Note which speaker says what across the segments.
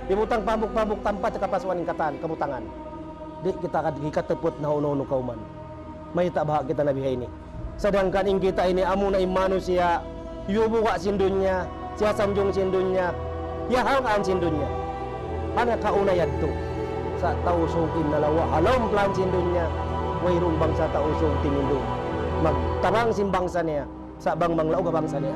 Speaker 1: Ibutang pamuk-pamuk tanpa cekapasuan ingkatan kebutangan. Di kita teput nahu-nahu kauman. May tak bahag kita nabi ini. Sedangkan ing kita ini amuna manusia, yubu wak sindunya, sia sanjung sindunya, ya hangan sindunya. Hana kauna yadto. Sa tausong inalawa halom plan sindunya, wairung bangsa tausong timindo. Magtarang simbangsa niya, sa bang banglaw ka bangsa niya.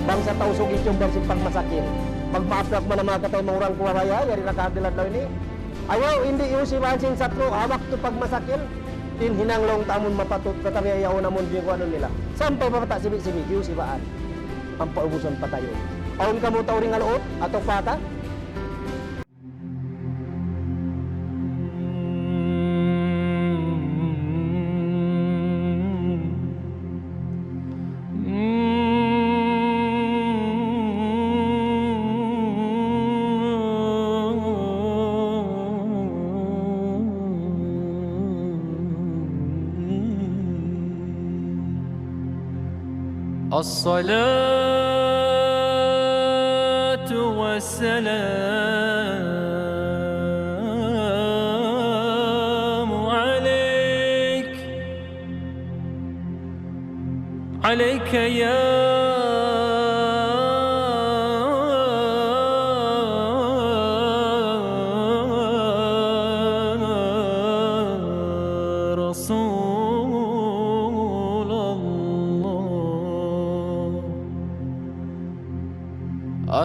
Speaker 1: Bangsa tahu sugi cumbar simpang masakin. Magmaafrak man ang mga katay maurang kuwaraya, yari nakahadilan daw ini. Ayaw, hindi yung wansing satro, hawak to pagmasakil. Hinanglong tamon mapatut, katariyayaw namon din ko ano nila. Sampay papata sibig-sibig, yung sibaan. Ang paubusan pa tayo. Aon ka mo tawring aloot, atong pata?
Speaker 2: الصلاة والسلام عليك عليك يا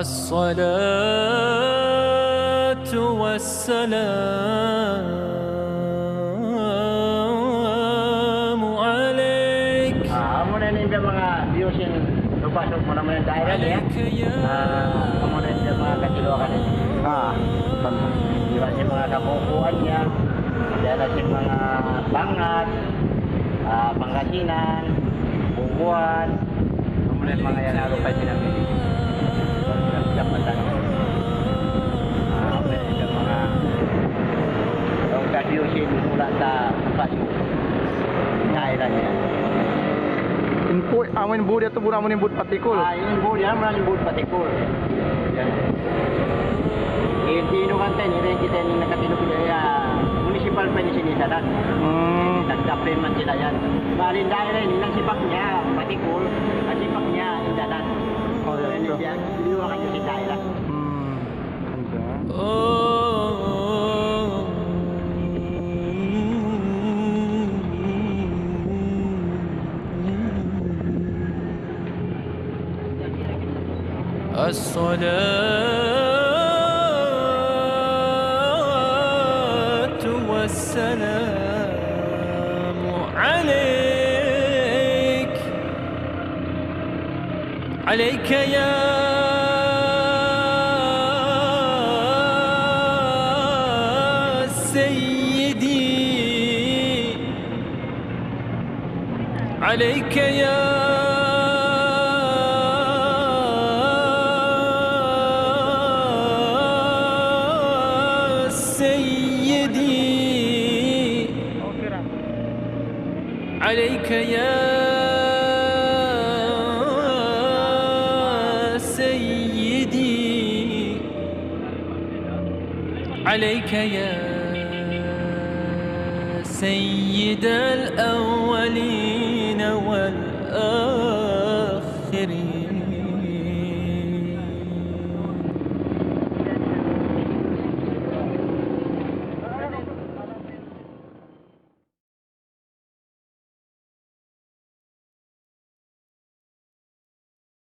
Speaker 2: الصلاة والسلام عليك.
Speaker 3: Kemudian ini mga views yang lupa-lupa mo naman yung daerah ya. Kemudian dia mga katiluakan ini. Diba si mga kabukuan niya, diba si mga Bangat, Pangasinan, Bubuan, kemudian mga yan alupay sinamili. Jabatan. Ada mga ang kadiusin mula sa Facebook. Daerahnya.
Speaker 4: Info amin budi atau burang menimbut patikul.
Speaker 3: Ini budi aman nyebut patikul. Ini kan ini kita ini nakatino ya municipal pa di sini sadan. Nagdaplin man sila yan. Balin daerah ini nang sipaknya patikul, ang sipaknya indadan.
Speaker 4: Oh ya itu.
Speaker 3: Diliwa kayo si daerah.
Speaker 2: الصلاة والسلام عليك عليك يا سيدي عليك يا سيدي عليك يا سيدي عليك يا سيد الأولين والآخرين